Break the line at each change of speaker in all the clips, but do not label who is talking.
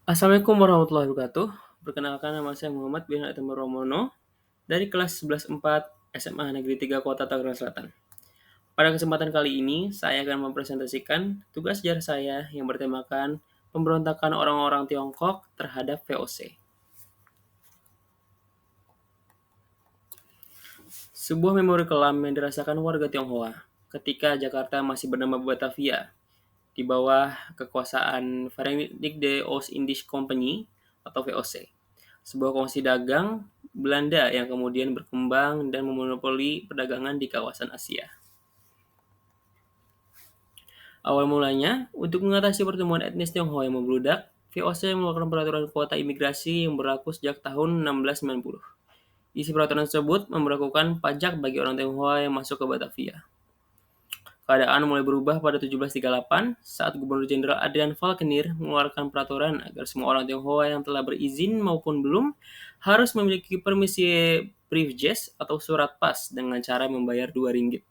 Assalamualaikum warahmatullahi wabarakatuh. Perkenalkan nama saya Muhammad bin Atam Romono dari kelas 11-4 SMA Negeri 3 Kota Tangerang Selatan. Pada kesempatan kali ini, saya akan mempresentasikan tugas sejarah saya yang bertemakan pemberontakan orang-orang Tiongkok terhadap VOC. Sebuah memori kelam yang dirasakan warga Tionghoa ketika Jakarta masih bernama Batavia di bawah kekuasaan Verenigde de Oost-Indisch Company atau VOC. Sebuah kongsi dagang Belanda yang kemudian berkembang dan memonopoli perdagangan di kawasan Asia. Awal mulanya, untuk mengatasi pertemuan etnis Tionghoa yang membludak, VOC mengeluarkan peraturan kuota imigrasi yang berlaku sejak tahun 1690. Isi peraturan tersebut memberlakukan pajak bagi orang Tionghoa yang masuk ke Batavia. Keadaan mulai berubah pada 1738 saat Gubernur Jenderal Adrian Falkenir mengeluarkan peraturan agar semua orang Tionghoa yang telah berizin maupun belum harus memiliki permisi briefjes atau surat pas dengan cara membayar 2 ringgit.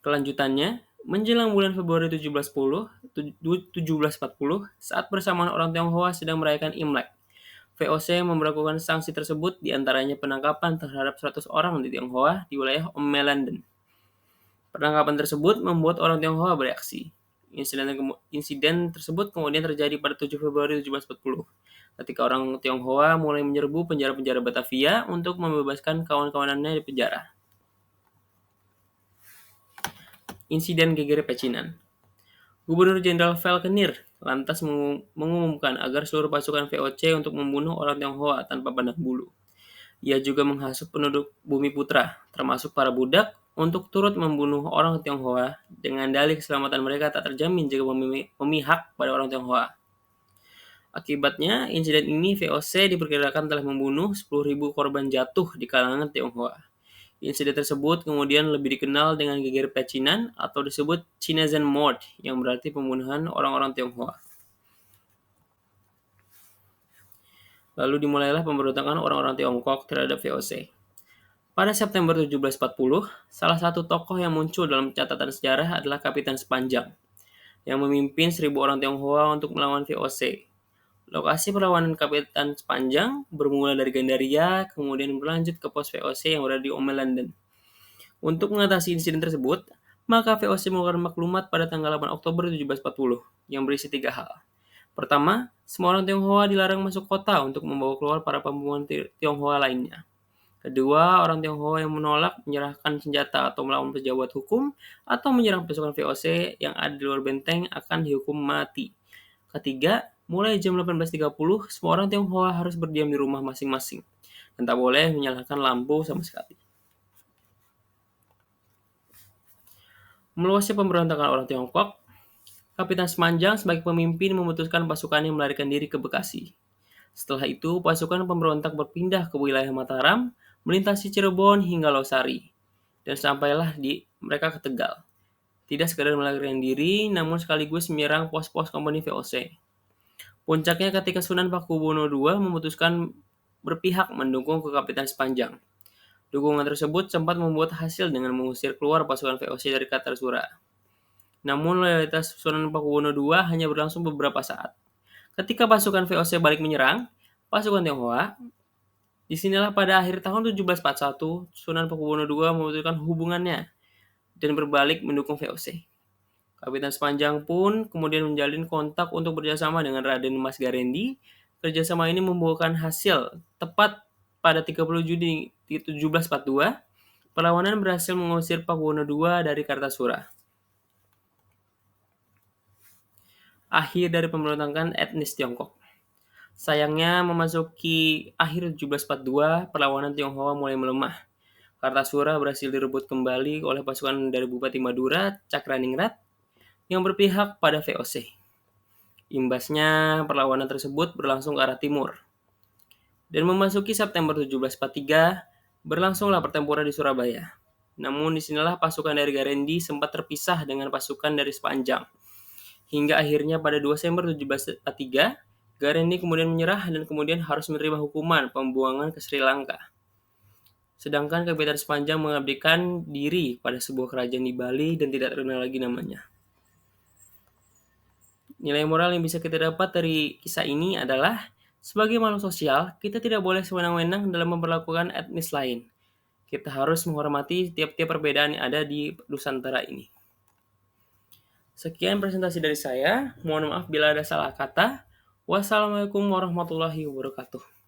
Kelanjutannya, menjelang bulan Februari 1740 saat bersamaan orang Tionghoa sedang merayakan Imlek, VOC memberlakukan sanksi tersebut diantaranya penangkapan terhadap 100 orang di Tionghoa di wilayah Ommelanden. Penangkapan tersebut membuat orang Tionghoa bereaksi. Insiden tersebut kemudian terjadi pada 7 Februari 1740, ketika orang Tionghoa mulai menyerbu penjara-penjara Batavia untuk membebaskan kawan-kawanannya di penjara. Insiden Geger Pecinan. Gubernur Jenderal Falkenir lantas mengumumkan agar seluruh pasukan VOC untuk membunuh orang Tionghoa tanpa pandang bulu. Ia juga menghasut penduduk Bumi Putra, termasuk para budak, untuk turut membunuh orang Tionghoa dengan dalih keselamatan mereka tak terjamin jika memihak pada orang Tionghoa. Akibatnya, insiden ini VOC diperkirakan telah membunuh 10.000 korban jatuh di kalangan Tionghoa. Insiden tersebut kemudian lebih dikenal dengan geger pecinan atau disebut Chinesen Mord yang berarti pembunuhan orang-orang Tionghoa. Lalu dimulailah pemberontakan orang-orang Tiongkok terhadap VOC. Pada September 1740, salah satu tokoh yang muncul dalam catatan sejarah adalah Kapitan Sepanjang, yang memimpin 1.000 orang Tionghoa untuk melawan VOC. Lokasi perlawanan Kapitan Sepanjang bermula dari Gandaria, kemudian berlanjut ke pos VOC yang berada di Ommelanden. Untuk mengatasi insiden tersebut, maka VOC mengeluarkan maklumat pada tanggal 8 Oktober 1740 yang berisi 3 hal. Pertama, semua orang Tionghoa dilarang masuk kota untuk membawa keluar para pembunuhan Tionghoa lainnya. Kedua, orang Tionghoa yang menolak menyerahkan senjata atau melawan pejabat hukum atau menyerang pasukan VOC yang ada di luar benteng akan dihukum mati. Ketiga, mulai jam 18.30, semua orang Tionghoa harus berdiam di rumah masing-masing dan tak boleh menyalakan lampu sama sekali. Meluasnya pemberontakan orang Tiongkok, Kapitan Sepanjang sebagai pemimpin memutuskan pasukannya melarikan diri ke Bekasi. Setelah itu, pasukan pemberontak berpindah ke wilayah Mataram, melintasi Cirebon hingga Losari, dan sampailah mereka ke Tegal. Tidak sekadar melarikan diri, namun sekaligus menyerang pos-pos kompeni VOC. Puncaknya ketika Sunan Pakubuwono II memutuskan berpihak mendukung ke Kapitan Sepanjang. Dukungan tersebut sempat membuat hasil dengan mengusir keluar pasukan VOC dari Kartasura. Namun loyalitas Sunan Pakubuwono II hanya berlangsung beberapa saat. Ketika pasukan VOC balik menyerang, pasukan Tionghoa, disinilah pada akhir tahun 1741, Sunan Pakubuwono II memutuskan hubungannya dan berbalik mendukung VOC. Kapitan Sepanjang pun kemudian menjalin kontak untuk bekerjasama dengan Raden Mas Garendi. Kerjasama ini membuahkan hasil. Tepat pada 30 Juni 1742, perlawanan berhasil mengusir Pakubuwono II dari Kartasura. Akhir dari pemberontakan etnis Tiongkok. Sayangnya, memasuki akhir 1742, perlawanan Tionghoa mulai melemah. Kartasura berhasil direbut kembali oleh pasukan dari Bupati Madura, Cakraningrat, yang berpihak pada VOC. Imbasnya, perlawanan tersebut berlangsung ke arah timur. Dan memasuki September 1743, berlangsunglah pertempuran di Surabaya. Namun disinilah pasukan dari Garendi sempat terpisah dengan pasukan dari Sepanjang. Hingga akhirnya pada 2 Desember 1743, Garendi kemudian menyerah dan kemudian harus menerima hukuman pembuangan ke Sri Lanka. Sedangkan Kapitan Sepanjang mengabdikan diri pada sebuah kerajaan di Bali dan tidak terkenal lagi namanya. Nilai moral yang bisa kita dapat dari kisah ini adalah, sebagai makhluk sosial, kita tidak boleh sewenang-wenang dalam memperlakukan etnis lain. Kita harus menghormati tiap-tiap perbedaan yang ada di Nusantara ini. Sekian presentasi dari saya. Mohon maaf bila ada salah kata. Wassalamualaikum warahmatullahi wabarakatuh.